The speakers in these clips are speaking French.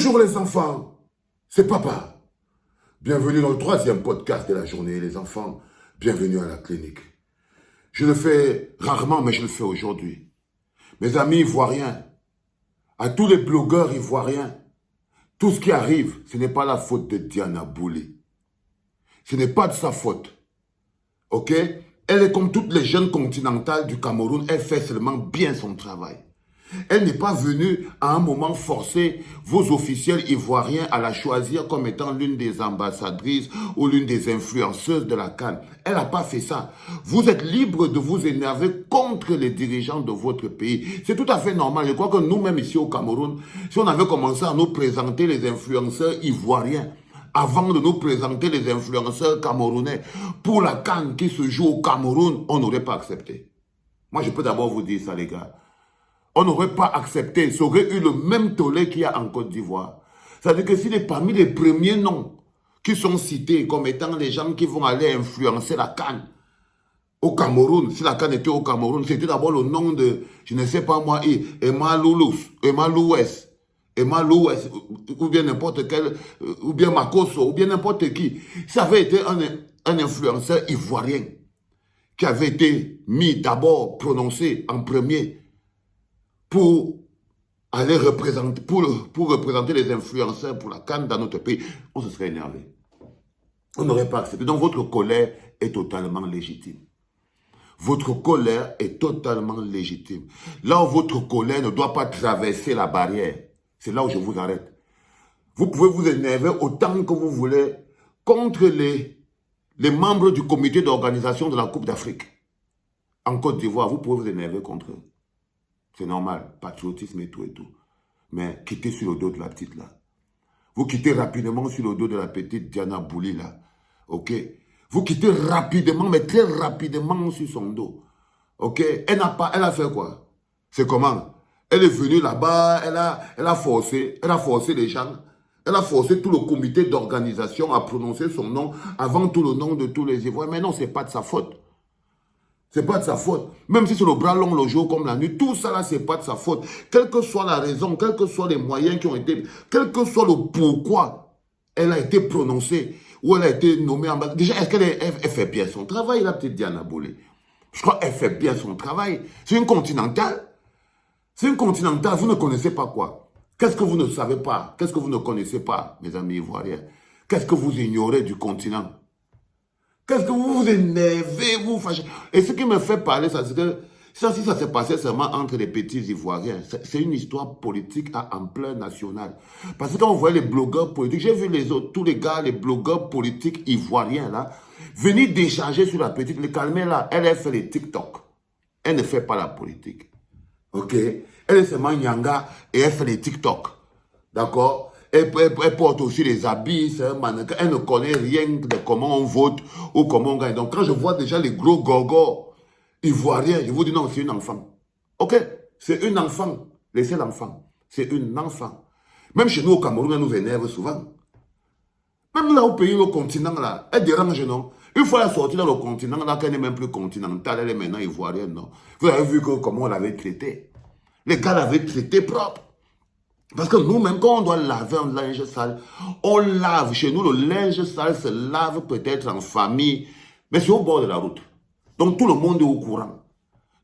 Bonjour les enfants, c'est papa. Bienvenue dans le 3e podcast de la journée, les enfants. Bienvenue à la clinique. Je le fais rarement, mais je le fais aujourd'hui. Mes amis ivoiriens, à tous les blogueurs ivoiriens, tout ce qui arrive, ce n'est pas la faute de Diana Bouli. Ce n'est pas de sa faute. Ok? Elle est comme toutes les jeunes continentales du Cameroun, elle fait seulement bien son travail. Elle n'est pas venue à un moment forcer vos officiels ivoiriens à la choisir comme étant l'une des ambassadrices ou l'une des influenceuses de la CAN. Elle n'a pas fait ça. Vous êtes libre de vous énerver contre les dirigeants de votre pays. C'est tout à fait normal. Je crois que nous-mêmes ici au Cameroun, si on avait commencé à nous présenter les influenceurs ivoiriens, avant de nous présenter les influenceurs camerounais pour la CAN qui se joue au Cameroun, on n'aurait pas accepté. Moi, je peux d'abord vous dire ça, les gars. On n'aurait pas accepté, ça aurait eu le même tollé qu'il y a en Côte d'Ivoire. C'est-à-dire que s'il est parmi les premiers noms qui sont cités comme étant les gens qui vont aller influencer la CAN au Cameroun, si la CAN était au Cameroun, c'était d'abord le nom de, je ne sais pas moi, Emma Louès, ou bien n'importe quel, ou bien Makosso, ou bien n'importe qui. Ça avait été un influenceur ivoirien qui avait été mis d'abord, prononcé en premier, pour aller représenter, pour représenter les influenceurs pour la CAN dans notre pays, on se serait énervé. On n'aurait pas accepté. Donc votre colère est totalement légitime. Votre colère est totalement légitime. Là où votre colère ne doit pas traverser la barrière, c'est là où je vous arrête. Vous pouvez vous énerver autant que vous voulez contre les membres du comité d'organisation de la Coupe d'Afrique. En Côte d'Ivoire, vous pouvez vous énerver contre eux. C'est normal, patriotisme et tout et tout. Mais quittez sur le dos de la petite là. Vous quittez rapidement sur le dos de la petite Diana Bouli là. Ok? Vous quittez rapidement, mais très rapidement sur son dos. Ok? Elle a fait quoi? C'est comment? Elle est venue là-bas, elle a forcé les gens. Elle a forcé tout le comité d'organisation à prononcer son nom avant tout le nom de tous les Ivoiriens. Mais non, ce n'est pas de sa faute. C'est pas de sa faute. Même si c'est le bras long le jour comme la nuit, tout ça là, c'est pas de sa faute. Quelle que soit la raison, quels que soient les moyens qui ont été, quel que soit le pourquoi elle a été prononcée ou elle a été nommée ambassadrice. Déjà, est-ce qu'elle fait bien son travail, la petite Diana Bouli? Je crois qu'elle fait bien son travail. C'est une continentale. C'est une continentale, vous ne connaissez pas quoi? Qu'est-ce que vous ne savez pas? Qu'est-ce que vous ne connaissez pas, mes amis ivoiriens? Qu'est-ce que vous ignorez du continent? Qu'est-ce que vous vous énervez, vous fâchez? Et ce qui me fait parler, c'est que si ça s'est passé seulement entre les petits Ivoiriens, c'est une histoire politique à ampleur nationale. Parce que quand on voit les blogueurs politiques, j'ai vu les autres, tous les gars, les blogueurs politiques ivoiriens là, venir décharger sur la petite, les calmer là, elle fait les TikTok. Elle ne fait pas la politique. Ok? Elle est seulement Nyanga et elle fait les TikTok. D'accord? Elle porte aussi les habits, c'est un mannequin. Elle ne connaît rien de comment on vote ou comment on gagne. Donc quand je vois déjà les gros gogos ivoiriens, je vous dis non, c'est une enfant. Ok? C'est une enfant. Laissez l'enfant. C'est une enfant. Même chez nous au Cameroun, elle nous énerve souvent. Même là au pays, le continent là, elle dérange, non? Une fois elle est sortie dans le continent là, qu'elle n'est même plus continentale, elle est maintenant ivoirienne, non? Vous avez vu comment on l'avait traité. Les gars l'avaient traité propre. Parce que nous-mêmes, quand on doit laver un linge sale, on lave. Chez nous, le linge sale se lave peut-être en famille, mais c'est au bord de la route. Donc tout le monde est au courant.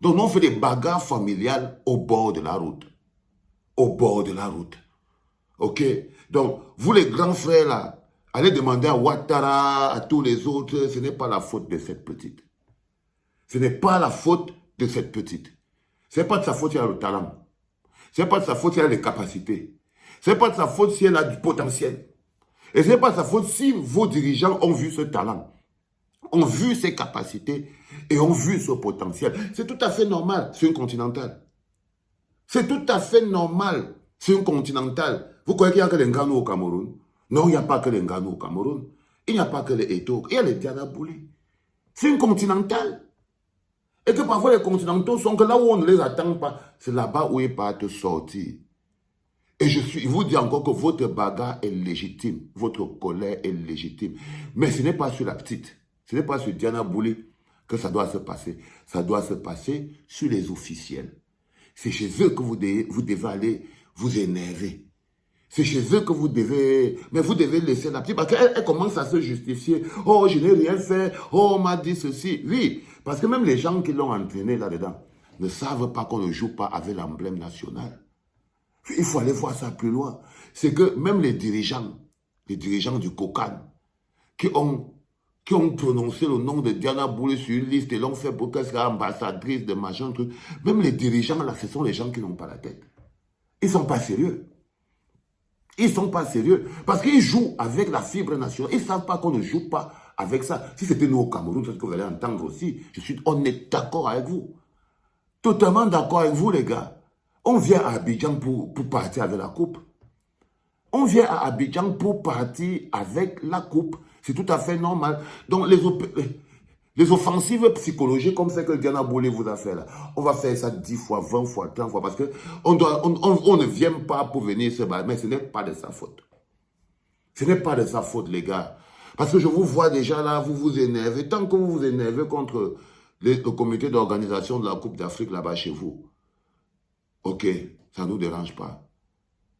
Donc nous, on fait des bagarres familiales au bord de la route. Au bord de la route. Ok? Donc, vous les grands frères là, allez demander à Ouattara, à tous les autres, ce n'est pas la faute de cette petite. Ce n'est pas la faute de cette petite. Ce n'est pas de sa faute, il y a le talent. Ce n'est pas de sa faute si elle a des capacités. Ce n'est pas de sa faute si elle a du potentiel. Et ce n'est pas de sa faute si vos dirigeants ont vu ce talent, ont vu ses capacités et ont vu ce potentiel. C'est tout à fait normal, c'est une continentale. C'est tout à fait normal, c'est une continentale. Vous croyez qu'il n'y a que les Ngano au Cameroun? Non, il n'y a pas que les Ngano au Cameroun. Il n'y a pas que les Eto. Il y a les Diana Bouli. C'est une continentale. Et que parfois les continentaux sont que là où on ne les attend pas, c'est là-bas où ils partent sortir. Et je vous dis encore que votre bagarre est légitime, votre colère est légitime. Mais ce n'est pas sur la petite, ce n'est pas sur Diana Bouli que ça doit se passer. Ça doit se passer sur les officiels. C'est chez eux que vous devez aller vous énerver. C'est chez eux que vous devez... Mais vous devez laisser la petite... Parce qu'elle commence à se justifier. Oh, je n'ai rien fait. Oh, on m'a dit ceci. Oui, parce que même les gens qui l'ont entraîné là-dedans ne savent pas qu'on ne joue pas avec l'emblème national. Il faut aller voir ça plus loin. C'est que même les dirigeants du COCAN, qui ont prononcé le nom de Diana Boulay sur une liste et l'ont fait pour qu'elle soit ambassadrice de machin, truc. Même les dirigeants, là, ce sont les gens qui n'ont pas la tête. Ils ne sont pas sérieux. Ils ne sont pas sérieux. Parce qu'ils jouent avec la fibre nationale. Ils ne savent pas qu'on ne joue pas avec ça. Si c'était nous au Cameroun, c'est ce que vous allez entendre aussi. On est d'accord avec vous. Totalement d'accord avec vous, les gars. On vient à Abidjan pour partir avec la coupe. On vient à Abidjan pour partir avec la coupe. C'est tout à fait normal. Donc, les offensives psychologiques comme celle que Diana Boulay vous a fait là, on va faire ça 10 fois, 20 fois, 30 fois parce qu'on ne vient pas pour venir se battre, mais ce n'est pas de sa faute. Ce n'est pas de sa faute, les gars. Parce que je vous vois déjà là, vous vous énervez. Tant que vous vous énervez contre le comité d'organisation de la Coupe d'Afrique là-bas chez vous, ok, ça ne nous dérange pas.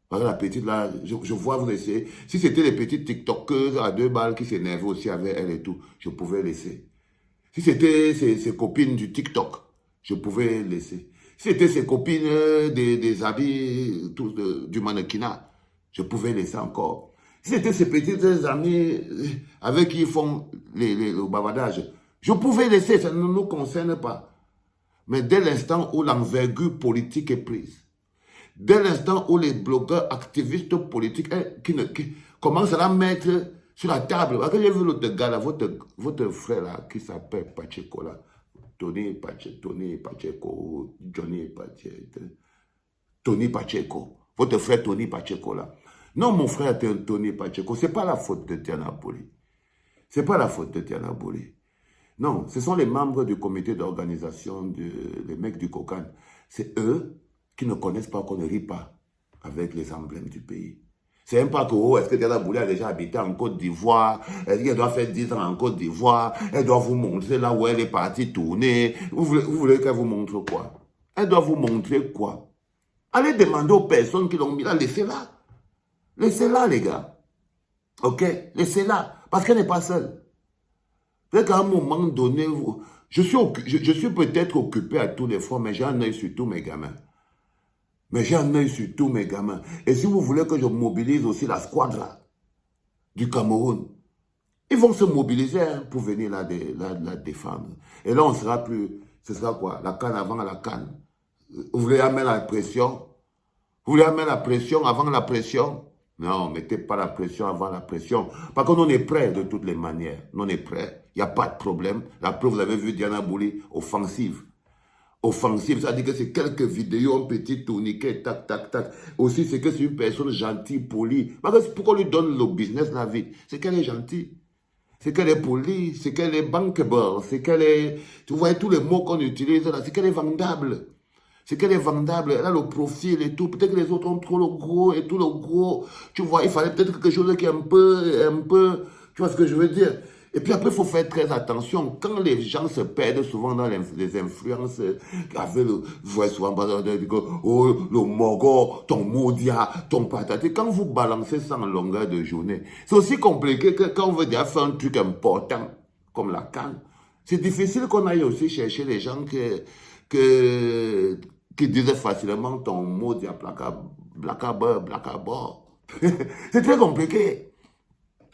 Parce que la petite là, je vois vous laisser. Si c'était les petites TikTokeuses à 2 balles qui s'énervaient aussi avec elle et tout, je pouvais laisser. Si c'était ses copines du TikTok, je pouvais laisser. Si c'était ses copines des habits du mannequinat, je pouvais laisser encore. Si c'était ses petites amies avec qui ils font le bavardage, je pouvais laisser, ça ne nous concerne pas. Mais dès l'instant où l'envergure politique est prise, dès l'instant où les blogueurs activistes politiques qui commencent à la mettre sur la table. Parce que j'ai vu l'autre gars là, votre frère là, qui s'appelle Pacheco là. Tony Pacheco, Tony Pacheco. Votre frère Tony Pacheco là. Non, mon frère Tony Pacheco, c'est pas la faute de Diana Boulay. C'est pas la faute de Diana Boulay. Non, ce sont les membres du comité d'organisation, les mecs du COCAN. C'est eux qui ne connaissent pas qu'on ne rit pas avec les emblèmes du pays. C'est même pas que, oh, est-ce que Diana Boulay a déjà habité en Côte d'Ivoire? Est-ce qu'elle doit faire 10 ans en Côte d'Ivoire? Elle doit vous montrer là où elle est partie tourner. Vous voulez qu'elle vous montre quoi? Elle doit vous montrer quoi? Allez demander aux personnes qui l'ont mis là, laissez-la. Laissez-la, les gars. Ok? Laissez-la. Parce qu'elle n'est pas seule. Peut-être qu'à un moment donné, je suis peut-être occupé à tous les fois, mais j'ai un œil sur tous mes gamins. Et si vous voulez que je mobilise aussi la squadra du Cameroun, ils vont se mobiliser pour venir la défendre. Et là, on sera plus... Ce sera quoi? La canne avant la canne. Vous voulez amener la pression? Vous voulez amener la pression avant la pression? Non, mettez pas la pression avant la pression. Par contre, on est prêt de toutes les manières. On est prêt. Il n'y a pas de problème. La preuve, vous avez vu Diana Boulay, offensive. Offensive, ça dit que c'est quelques vidéos, un petit tourniquet, tac, tac, tac. Aussi, c'est que c'est une personne gentille, polie. Parce que pourquoi on lui donne le business, la vie? C'est qu'elle est gentille. C'est qu'elle est polie. C'est qu'elle est bankable. C'est qu'elle est... Tu vois, tous les mots qu'on utilise là, c'est qu'elle est vendable. C'est qu'elle est vendable, elle a le profil et tout. Peut-être que les autres ont trop le gros et tout le gros. Tu vois, il fallait peut-être quelque chose qui est un peu, tu vois ce que je veux dire. Et puis après, il faut faire très attention. Quand les gens se perdent souvent dans les influences, avec vous voyez souvent, oh, le mogo, ton moudia, ton patate. Quand vous balancez ça en longueur de journée, c'est aussi compliqué que quand on veut déjà faire un truc important, comme la canne. C'est difficile qu'on aille aussi chercher les gens qui disaient facilement ton mot dit blacabord. C'est très compliqué.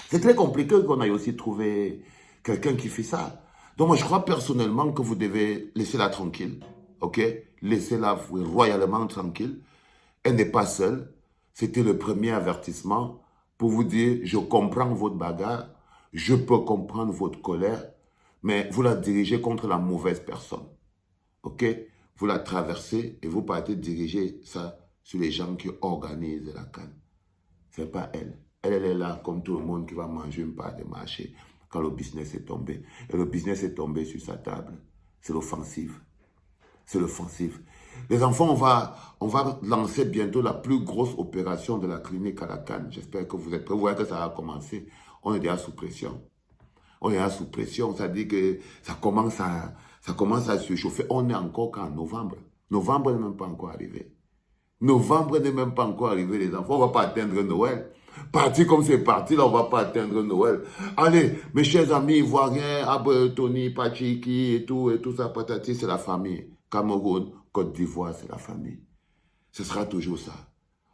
C'est très compliqué qu'on aille aussi trouver quelqu'un qui fait ça. Donc moi je crois personnellement que vous devez laisser la tranquille. Ok? Laissez-la royalement tranquille. Elle n'est pas seule. C'était le premier avertissement pour vous dire, je comprends votre bagarre, je peux comprendre votre colère, mais vous la dirigez contre la mauvaise personne. Ok? Vous la traversez et vous partez diriger ça sur les gens qui organisent la canne. Ce n'est pas elle. Elle est là comme tout le monde qui va manger une part de marché quand le business est tombé. Et le business est tombé sur sa table. C'est l'offensive. C'est l'offensive. Les enfants, on va lancer bientôt la plus grosse opération de la clinique à la canne. J'espère que vous êtes prêts. Vous voyez que ça a commencé. On est déjà sous pression. On est déjà sous pression. Ça dit que ça commence à se chauffer. On est encore qu'en novembre. Novembre n'est même pas encore arrivé. Novembre n'est même pas encore arrivé, les enfants. On ne va pas atteindre Noël. Parti comme c'est parti, là, on ne va pas atteindre Noël. Allez, mes chers amis ivoiriens, Tony, Pachiki et tout ça, patati, c'est la famille. Cameroun, Côte d'Ivoire, c'est la famille. Ce sera toujours ça.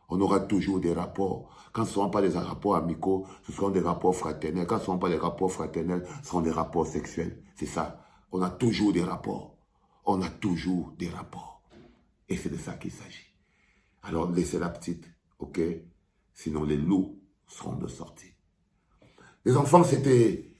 On aura toujours des rapports. Quand ce ne seront pas des rapports amicaux, ce seront des rapports fraternels. Quand ce ne seront pas des rapports fraternels, ce seront des rapports sexuels. C'est ça. On a toujours des rapports. On a toujours des rapports. Et c'est de ça qu'il s'agit. Alors, laissez la petite, ok? Sinon, les loups seront de sortie. Les enfants, c'était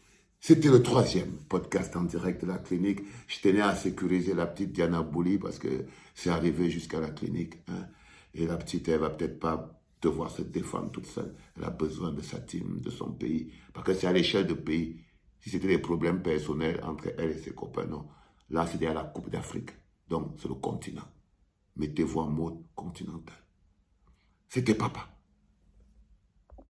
le 3e podcast en direct de la clinique. Je tenais à sécuriser la petite Diana Bouli parce que c'est arrivé jusqu'à la clinique. Hein? Et la petite, elle va peut-être pas devoir se défendre toute seule. Elle a besoin de sa team, de son pays. Parce que c'est à l'échelle de pays. Si c'était des problèmes personnels entre elle et ses copains, non. Là, c'était à la Coupe d'Afrique. Donc, c'est le continent. Mettez-vous en mode continental. C'était papa.